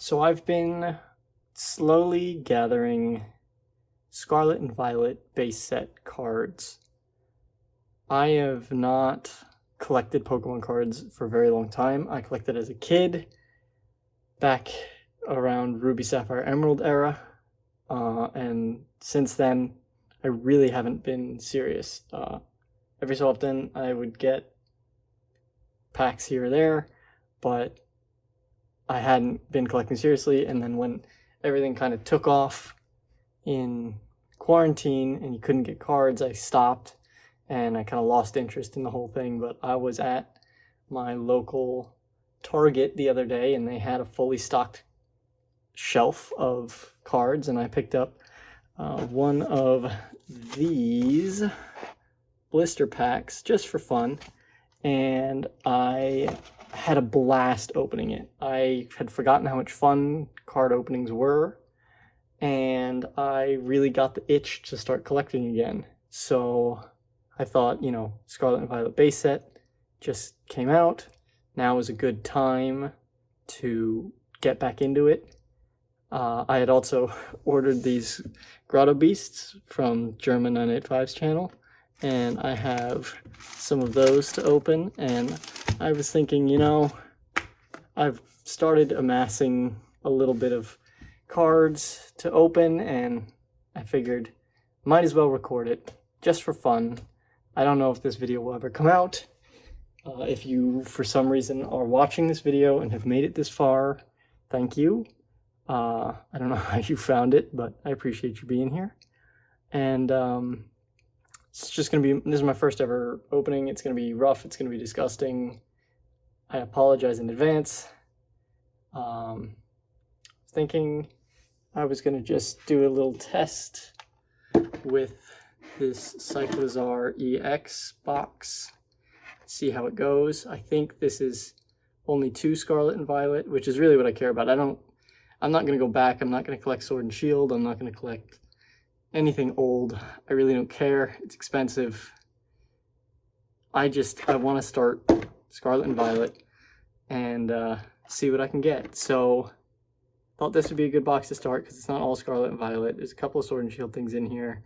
So I've been slowly gathering Scarlet and Violet base set cards. I have not collected Pokemon cards for a very long time. I collected as a kid, back around Ruby, Sapphire, Emerald era, and since then I really haven't been serious. Every so often I would get packs here or there, but I hadn't been collecting seriously, and then when everything kind of took off in quarantine and you couldn't get cards, I stopped and I kind of lost interest in the whole thing. But I was at my local Target the other day and they had a fully stocked shelf of cards, and I picked up one of these blister packs just for fun, and I had a blast opening it. I had forgotten how much fun card openings were, and I really got the itch to start collecting again. So I thought, Scarlet and Violet base set just came out. Now is a good time to get back into it. I had also ordered these Grotto Beasts from German 985's channel, and I have some of those to open, and I was thinking, I've started amassing a little bit of cards to open, and I figured might as well record it just for fun. I don't know if this video will ever come out. If you, for some reason, are watching this video and have made it this far, thank you. I don't know how you found it, but I appreciate you being here. And it's just going to be, this is my first ever opening. It's going to be rough. It's going to be disgusting. I apologize in advance. Thinking I was going to just do a little test with this Cyclizar EX box, see how it goes. I think this is only 2 Scarlet and Violet, which is really what I care about. I'm not going to go back. I'm not going to collect Sword and Shield. I'm not going to collect anything old. I really don't care. It's expensive. I want to start Scarlet and Violet and see what I can get. So thought this would be a good box to start because it's not all Scarlet and Violet. There's a couple of Sword and Shield things in here.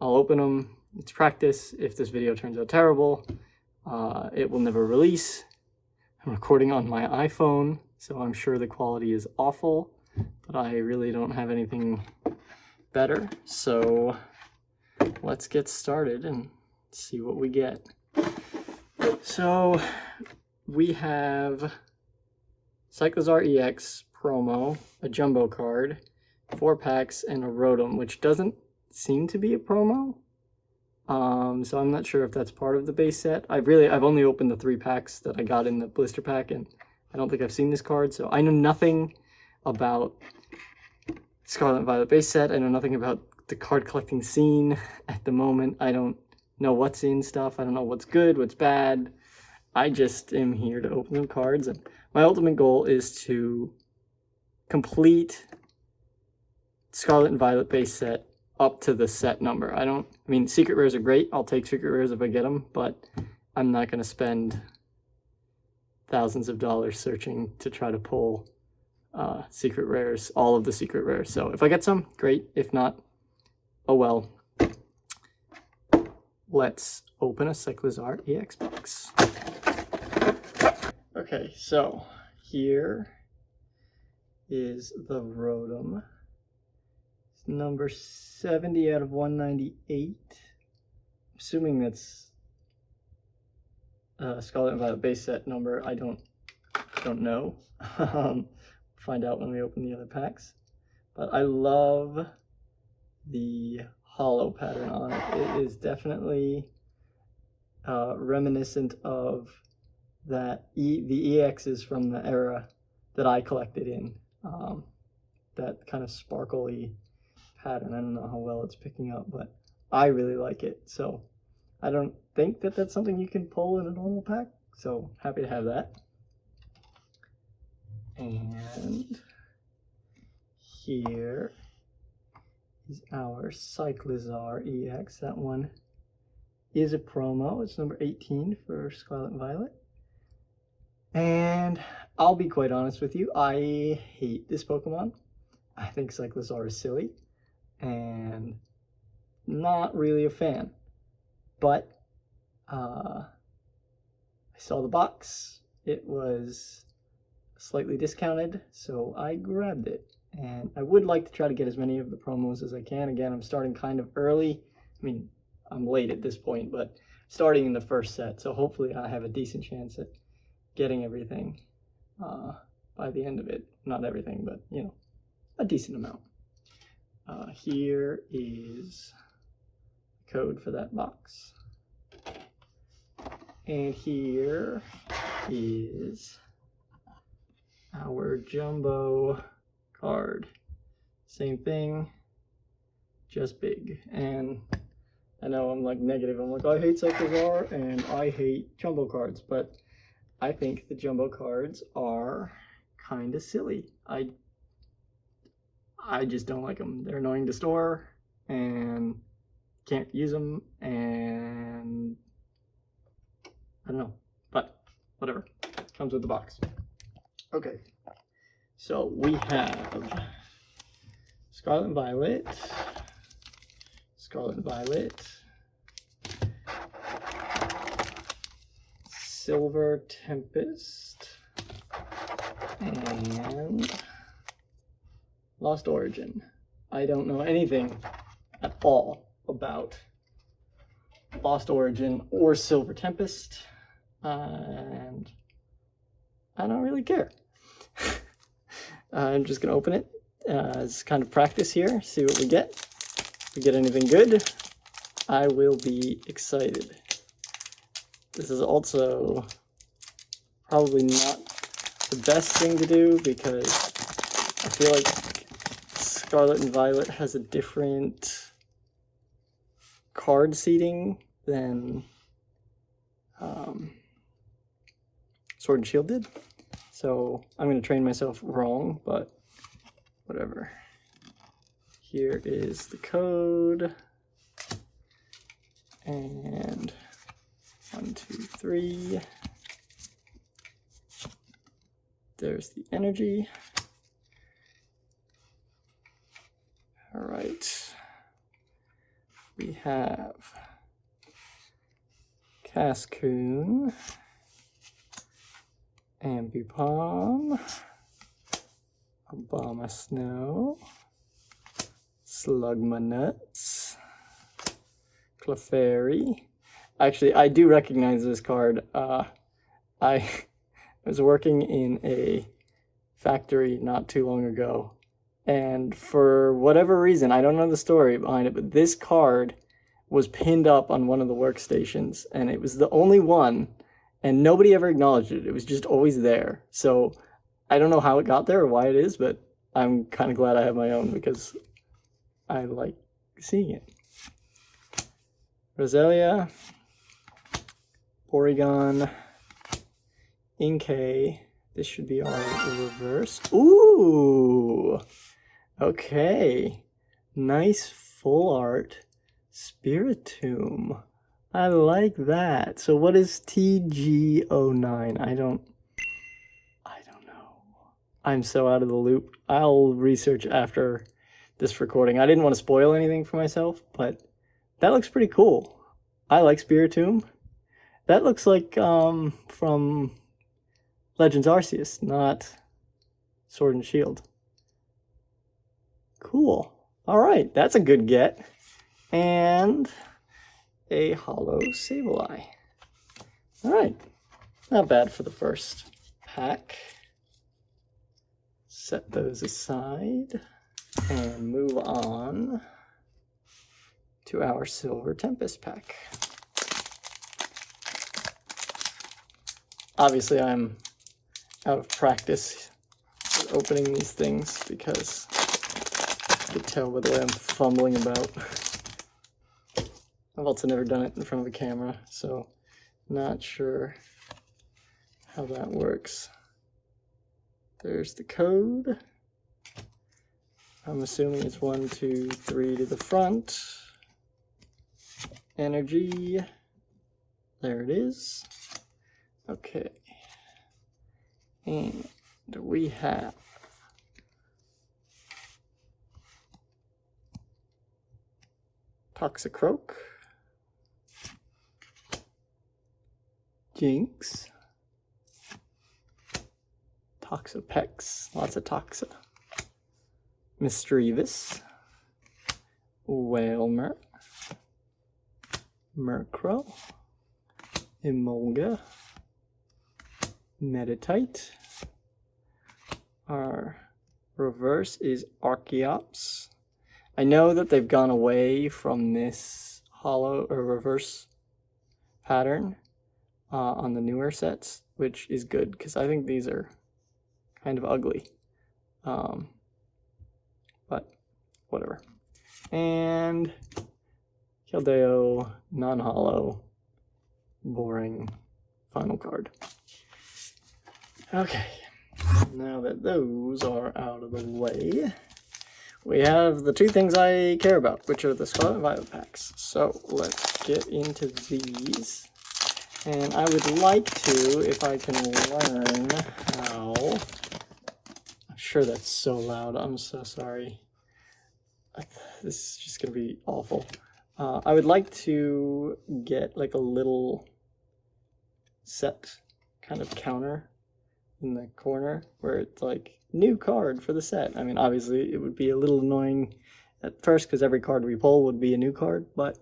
I'll open them. It's practice. If this video turns out terrible, it will never release. I'm recording on my iPhone, so I'm sure the quality is awful, but I really don't have anything better. So let's get started and see what we get. So we have Cyclizar EX promo, a jumbo card, 4 packs, and a Rotom, which doesn't seem to be a promo. So I'm not sure if that's part of the base set. I've only opened the 3 packs that I got in the blister pack, and I don't think I've seen this card, so I know nothing about Scarlet and Violet base set. I know nothing about the card collecting scene at the moment. I don't know what's in stuff. I don't know what's good, what's bad. I just am here to open some cards, and my ultimate goal is to complete Scarlet and Violet base set up to the set number. Secret rares are great. I'll take secret rares if I get them, but I'm not going to spend thousands of dollars searching to try to pull secret rares, all of the secret rares. So if I get some, great. If not, oh well. Let's open a Cyclizar EX box. Okay, so here is the Rotom. It's number 70 out of 198. I'm assuming that's Scarlet and Violet base set number. I don't know. Find out when we open the other packs. But I love the hollow pattern on it. It is definitely reminiscent of that the EXs from the era that I collected in. That kind of sparkly pattern. I don't know how well it's picking up, but I really like it. So I don't think that that's something you can pull in a normal pack. So happy to have that. And here is our Cyclizar EX. That one is a promo. It's number 18 for Scarlet and Violet. And I'll be quite honest with you, I hate this Pokemon. I think Cyclizar is silly and not really a fan. But I saw the box. It was slightly discounted, so I grabbed it. And I would like to try to get as many of the promos as I can. Again, I'm starting kind of early. I mean, I'm late at this point, but starting in the first set, so hopefully I have a decent chance at getting everything by the end of it. Not everything, but, you know, a decent amount. Here is the code for that box. And here is our jumbo card. Same thing, just big. And I know I'm like negative. I'm like, I hate Cyclizar and I hate jumbo cards, but I think the jumbo cards are kind of silly. I just don't like them. They're annoying to store and can't use them, and I don't know, but whatever. Comes with the box. Okay, so we have Scarlet and Violet, Scarlet and Violet, Silver Tempest, and Lost Origin. I don't know anything at all about Lost Origin or Silver Tempest, and I don't really care. I'm just gonna open it as kind of practice here, see what we get. If we get anything good, I will be excited. This is also probably not the best thing to do because I feel like Scarlet and Violet has a different card seating than Sword and Shield did. So I'm going to train myself wrong, but whatever. Here is the code. And 1, 2, 3. There's the energy. All right. We have Cascoon, Ambipom, Obama Snow, Slugmanuts, Clefairy. Actually, I do recognize this card. I was working in a factory not too long ago, and for whatever reason, I don't know the story behind it, but this card was pinned up on one of the workstations, and it was the only one, and nobody ever acknowledged it. It was just always there. So I don't know how it got there or why it is, but I'm kind of glad I have my own because I like seeing it. Roselia, Porygon, Inkay. This should be our reverse. Ooh! Okay. Nice full art Spiritomb. I like that. So what is TG09? I don't know. I'm so out of the loop. I'll research after this recording. I didn't want to spoil anything for myself, but that looks pretty cool. I like Spiritomb. That looks like from Legends Arceus, not Sword and Shield. Cool. All right, that's a good get. And a hollow Sableye. All right, not bad for the first pack. Set those aside and move on to our Silver Tempest pack. Obviously, I'm out of practice with opening these things because you can tell by the way I'm fumbling about. I've also never done it in front of a camera, so not sure how that works. There's the code. I'm assuming it's 1, 2, 3 to the front. Energy. There it is. Okay. And we have Toxicroak, Jinx, Toxapex, lots of Toxa, Mischievous, Whalmer, Murkrow, Emolga, Meditite. Our reverse is Archeops. I know that they've gone away from this hollow or reverse pattern on the newer sets, which is good because I think these are kind of ugly. But whatever. And Keldeo, non-hollow, boring final card. Okay, now that those are out of the way, we have the two things I care about, which are the Scarlet and Violet packs. So let's get into these. And I would like to, if I can learn how... I'm sure that's so loud, I'm so sorry. This is just going to be awful. I would like to get like a little set kind of counter in the corner where it's like new card for the set. I mean, obviously it would be a little annoying at first because every card we pull would be a new card, but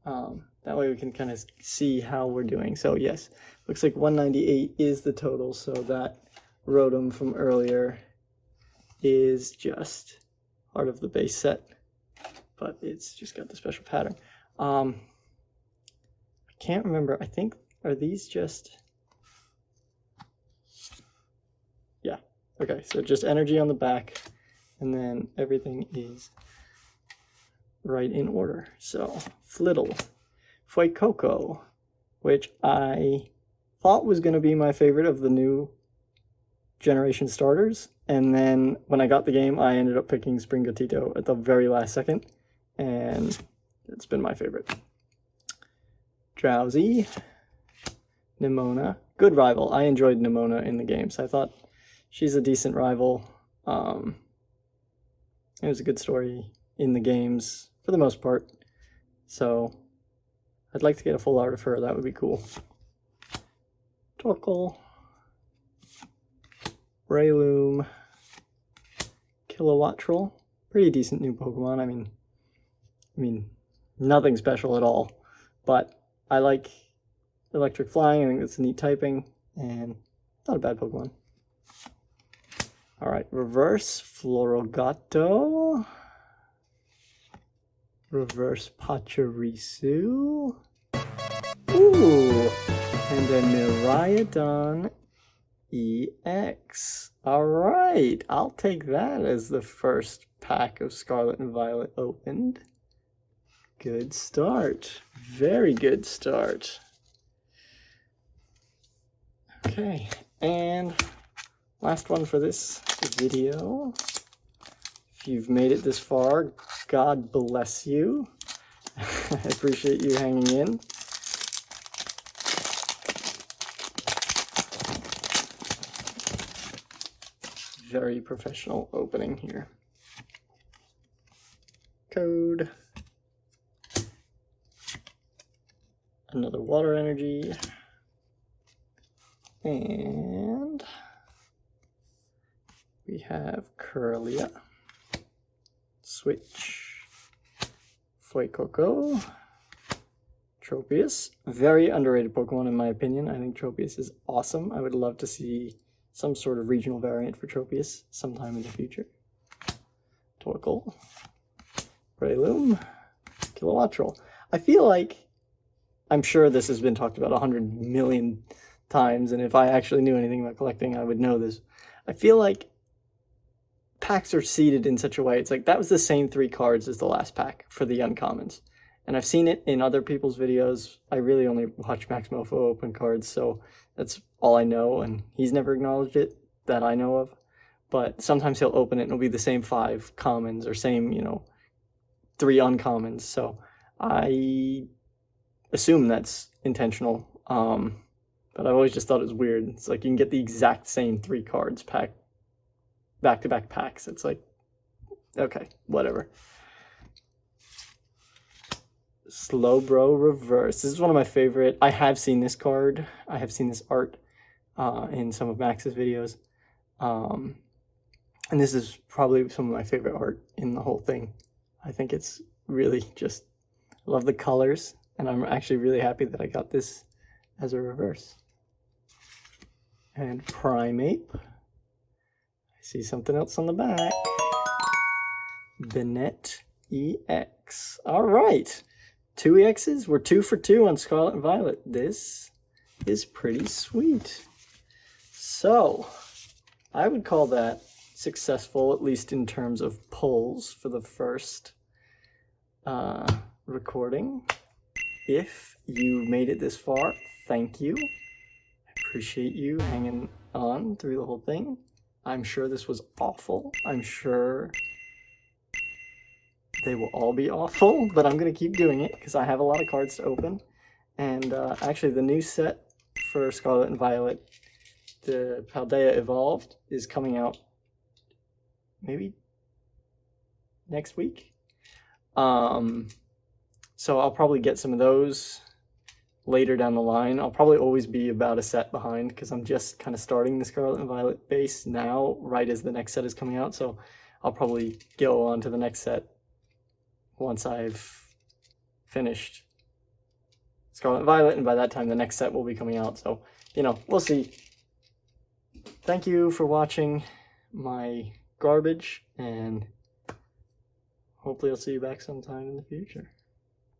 that way we can kind of see how we're doing. So yes, looks like 198 is the total, so that Rotom from earlier is just part of the base set, but it's just got the special pattern. I can't remember, I think, are these just... Yeah, okay, so just energy on the back, and then everything is right in order. So, Flittle, Fuecoco, which I thought was going to be my favorite of the new generation starters, and then when I got the game, I ended up picking Springotito at the very last second, and it's been my favorite. Drowsy, Nimona, good rival. I enjoyed Nimona in the games. I thought she's a decent rival. It was a good story in the games for the most part. So I'd like to get a full art of her. That would be cool. Torkoal, Breloom, Kilowattrel. Pretty decent new Pokemon. I mean, nothing special at all. But I like Electric Flying. I think that's a neat typing. And not a bad Pokemon. Alright, reverse Florogato. Reverse Pachirisu. Ooh! And a Miraidon EX. Alright, I'll take that as the first pack of Scarlet and Violet opened. Good start. Very good start. Okay, and last one for this video. If you've made it this far, God bless you. I appreciate you hanging in. Very professional opening here. Code. Another water energy. And we have Curlia. Switch. Fuecoco. Tropius. Very underrated Pokemon in my opinion. I think Tropius is awesome. I would love to see some sort of regional variant for Tropius sometime in the future. Torkoal. Breloom. Kilowattrel. I feel like, I'm sure this has been talked about 100 million times, and if I actually knew anything about collecting, I would know this. I feel like packs are seeded in such a way, it's like that was the same 3 cards as the last pack for the uncommons. And I've seen it in other people's videos. I really only watch Max Mofo open cards, so that's all I know, and he's never acknowledged it that I know of. But sometimes he'll open it and it'll be the same 5 commons or same, 3 uncommons. So I assume that's intentional. But but I've always just thought it was weird. It's like you can get the exact same 3 cards packed back-to-back packs. It's like, okay, whatever. Slowbro Reverse. This is one of my favorite. I have seen this card. I have seen this art in some of Max's videos. And this is probably some of my favorite art in the whole thing. I think it's really just, I love the colors, and I'm actually really happy that I got this as a reverse. And Primeape. I see something else on the back. Bennett EX. All right. 2 EXs. We're 2 for 2 on Scarlet and Violet. This is pretty sweet. So, I would call that successful, at least in terms of pulls for the first recording. If you made it this far, thank you. I appreciate you hanging on through the whole thing. I'm sure this was awful. I'm sure they will all be awful, but I'm going to keep doing it because I have a lot of cards to open. And actually, the new set for Scarlet and Violet, the Paldea Evolved, is coming out maybe next week. So I'll probably get some of those later down the line. I'll probably always be about a set behind because I'm just kind of starting the Scarlet and Violet base now, right as the next set is coming out. So I'll probably go on to the next set once I've finished Scarlet and Violet, and by that time the next set will be coming out. So, you know, we'll see. Thank you for watching my garbage, and hopefully I'll see you back sometime in the future.